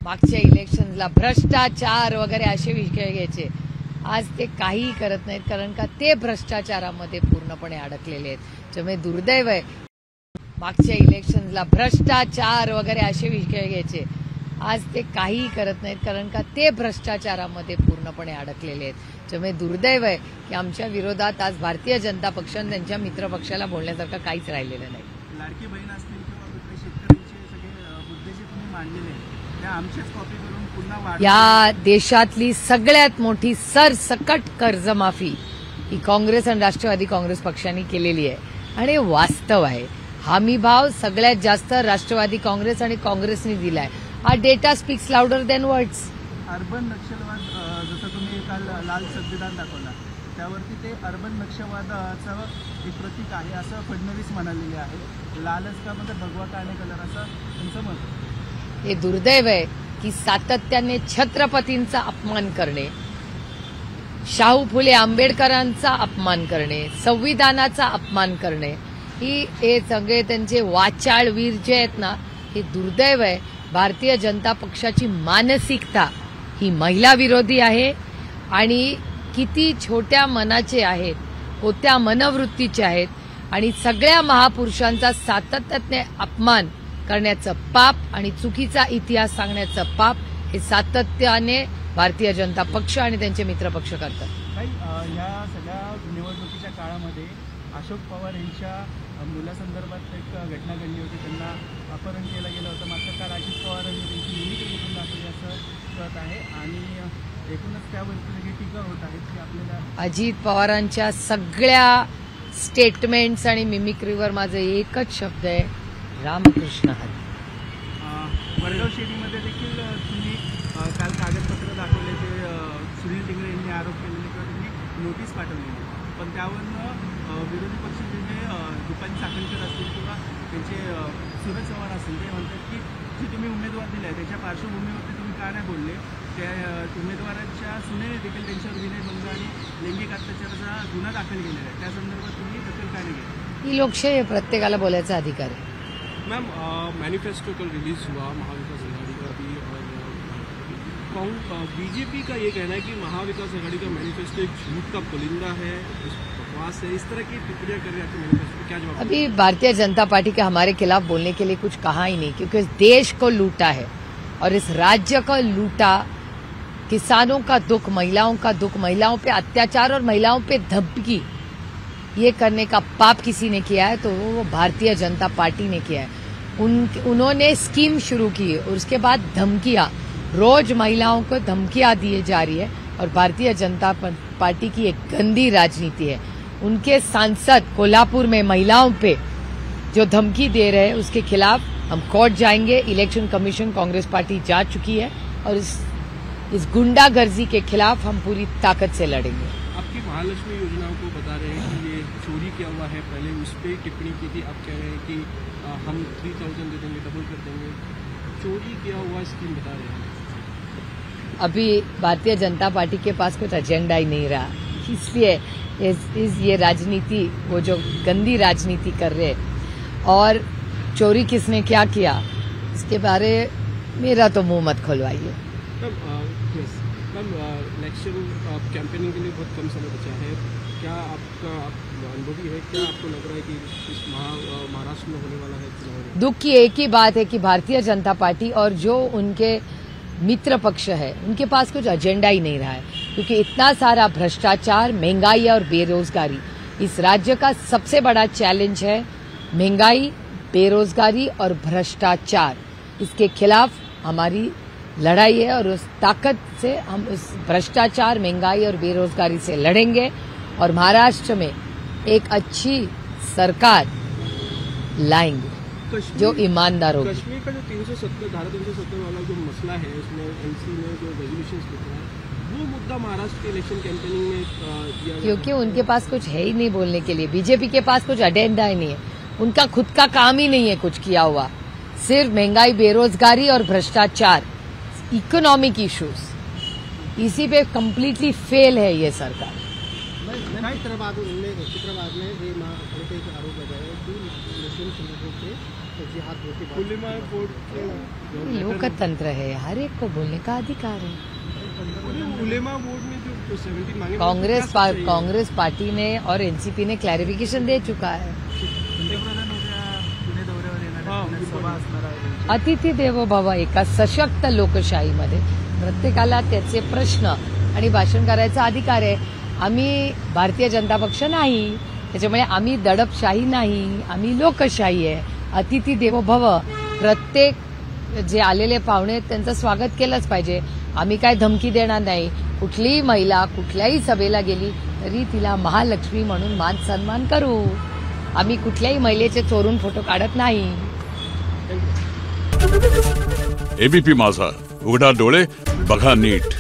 मागच्या इलेक्शनला भ्रष्टाचार वगैरे असे विषय घ्यायचे. आज ते काहीही करत नाहीत, कारण का ते भ्रष्टाचारामध्ये पूर्णपणे अडकलेले आहेत. त्यामुळे दुर्दैव आहे. मागच्या इलेक्शनला भ्रष्टाचार वगैरे असे विषय घ्यायचे. आज ते काहीही करत नाहीत, कारण का ते भ्रष्टाचारामध्ये पूर्णपणे अडकलेले आहेत. त्यामुळे दुर्दैव आहे की आमच्या विरोधात आज भारतीय जनता पक्ष आणि त्यांच्या मित्र पक्षाला बोलण्यासारखं काहीच राहिलेलं नाही. लाडकी बहीण असतील किंवा कुठले शेतकऱ्यांचे सगळे मुद्दे जे तुम्ही मांडलेले आहेत त्या आमच्याच कॉपी करून पुन्हा या देशातली सगळ्यात मोठी सरसकट कर्जमाफी ही काँग्रेस आणि राष्ट्रवादी काँग्रेस पक्षांनी केलेली आहे आणि वास्तव आहे. हमी भाव सगळ्यात जास्त राष्ट्रवादी काँग्रेस आणि काँग्रेसने दिलाय. हा data speaks louder than words. Urban नक्षलवाद जसं तुम्ही काल लाल संविधान दाखवला त्यावरती ते अर्बन नक्षलवादाचं एक प्रतीक आहे असं फडणवीस म्हणालेले आहे. लालच का म्हणजे भगवा का आणि कलर असं तुमचं मत. हे दुर्दैव आहे की सातत्याने छत्रपतींचा अपमान करणे, शाहू फुले आंबेडकरांचा अपमान करणे, संविधानाचा अपमान करणे, हे सगळे त्यांचे वाचाळवीर जे आहेत ना, हे दुर्दैव आहे. भारतीय जनता पक्षाची मानसिकता ही महिला विरोधी आहे आणि किती छोट्या मनाचे आहेत, कोत्या मनवृत्तीचे आहेत आणि सगळ्या महापुरुषांचा सातत्याने अपमान करण्याचं पाप आणि चुकीचा इतिहास सांगण्याचं पाप हे सातत्याने भारतीय जनता पक्ष आणि त्यांचे मित्र पक्ष करतात. या सगळ्या निवडणुकीच्या काळामध्ये अशोक पवार यांच्या मुलासंदर्भात एक घटना घडली होती. त्यांना अपहरण केलं गेलं होतं. मात्र काल अजित पवारांनी त्यांची मिमिक्री करून दाखवली असं कळत आहे आणि एकूणच त्यावरती सगळी टीका होत आहे की आपल्याला अजित पवारांच्या सगळ्या स्टेटमेंट्स आणि मिमिक्रीवर माझं एकच शब्द आहे, रामकृष्ण हरी. वडगाव शेरीमध्ये देखील तुम्ही काल कागदपत्र दाखवले ते सुनील टिंगरे यांनी आरोप केलेले किंवा त्यांनी नोटीस पाठवलेली, पण त्यावरनं विरोधी पक्ष जे दीपाली चाकणकर असतील किंवा त्यांचे सूरज चव्हाण असतील ते म्हणतात की जे तुम्ही उमेदवार दिले आहे त्याच्या पार्श्वभूमीवरती तुम्ही का नाही बोलले. त्या उमेदवारांच्या सुनेने देखील त्यांच्यावर विनयभंग आणि लैंगिक अत्याचाराचा गुन्हा दाखल केलेला आहे. त्या संदर्भात तुम्ही दखल का नाही घेतली. ही लोकशाही आहे, प्रत्येकाला बोलायचा अधिकार आहे. मैम मैनिफेस्टो कल रिलीज हुआ महाविकास आघाड़ी का भी और बीजेपी का ये कहना है कि महाविकास आघाड़ी का मैनिफेस्टो एक झूठ का पुलिंदा है, बकवास है, इस तरह की टिप्पणियां कर रहे हैं. मैनिफेस्टो क्या जवाब. अभी भारतीय जनता पार्टी के हमारे खिलाफ बोलने के लिए कुछ कहा ही नहीं, क्योंकि इस देश को लूटा है और इस राज्य को लूटा. किसानों का दुख, महिलाओं का दुख, महिलाओं पे अत्याचार और महिलाओं पे धमकी ये करने का पाप किसी ने किया है तो वो भारतीय जनता पार्टी ने किया है. उन्होंने स्कीम शुरू की है और उसके बाद धमकियां, रोज महिलाओं को धमकियां दी जा रही है और भारतीय जनता पार्टी की एक गंदी राजनीति है. उनके सांसद कोल्हापुर में महिलाओं पे जो धमकी दे रहे हैं उसके खिलाफ हम कोर्ट जाएंगे. इलेक्शन कमीशन कांग्रेस पार्टी जा चुकी है और इस गुंडागर्दी के खिलाफ हम पूरी ताकत से लड़ेंगे. आपकी महालक्ष्मी योजनाओं को बता रहे हैं कि ये चोरी किया हुआ है, पहले उस पर टिप्पणी की थी, अब कह रहे हैं कि हम 3000 दे देंगे, डबल कर देंगे. चोरी किया हुआ स्कीम बता रहे हैं. अभी भारतीय जनता पार्टी के पास कुछ एजेंडा ही नहीं रहा, इसलिए ये राजनीति, वो जो गंदी राजनीति कर रहे हैं. और चोरी किसने क्या किया इसके बारे मेरा तो मुंह मत खुलवाइए. मैम इलेक्शन कैंपेनिंग के लिए बहुत कम समय बचा है, क्या आपका अनुभवी है, क्या आपको लग रहा है कि इस महाराष्ट्र में होने वाला है चुनाव. दुख की एक ही बात है कि भारतीय जनता पार्टी और जो उनके मित्र पक्ष है उनके पास कुछ एजेंडा ही नहीं रहा है, क्योंकि इतना सारा भ्रष्टाचार, महंगाई और बेरोजगारी इस राज्य का सबसे बड़ा चैलेंज है. महंगाई, बेरोजगारी और भ्रष्टाचार, इसके खिलाफ हमारी लड़ाई है और उस ताकत से हम इस भ्रष्टाचार, महंगाई और बेरोजगारी से लड़ेंगे और महाराष्ट्र में एक अच्छी सरकार लाएंगे जो ईमानदार होगी. कश्मीर का जो 370 धारा 370 वाला जो मसला है, उसमें एनसी में जो रेजोल्यूशन लिख रहा है, वो मुद्दा महाराष्ट्र के इलेक्शन कैंपेनिंग में दिया, क्योंकि उनके पास कुछ है ही नहीं बोलने के लिए. बीजेपी के पास कुछ एजेंडा ही नहीं है, उनका खुद का काम ही नहीं है कुछ किया हुआ. सिर्फ महंगाई, बेरोजगारी और भ्रष्टाचार, इकोनॉमिक इश्यूज, इसी पे कंप्लीटली फेल है ये सरकार. चित्रबाद में आरोप लगाया कि मुस्लिम संगठनों से जिहाद होती उलेमा बोर्ड के लोकतंत्र है, हर एक को बोलने का अधिकार है। उलेमा बोर्ड में जो 70 मांगे कांग्रेस पार्टी ने और एनसीपी ने क्लॅरिफिकेशन दे चुका है। पंतप्रधान उद्या पुणे दौऱ्यावर येणार आहेत, पुण्यात सभा असणार आहे. अतिथी देवो भव एका सशक्त लोकशाहीमध्ये प्रत्येकाला त्याचे प्रश्न आणि भाषण करायचा अधिकार आहे। आम्ही भारतीय जनता पक्ष नाही, त्याच्यामुळे आम्ही दडपशाही नाही, आम्ही लोकशाही आहे। अतिथी देवो भव, प्रत्येक जे आलेले पाहुणे आहेत त्यांचं स्वागत केलंच पाहिजे। आम्ही काय धमकी देणार नाही। कुठलीही महिला कुठल्याही सभेला गेली तरी तिला महालक्ष्मी म्हणून मान सन्मान करू। आम्ही कुठल्याही महिलेचे चोरून फोटो काढत नाही। एबीपी माझा, उघडा डोळे बघा नीट।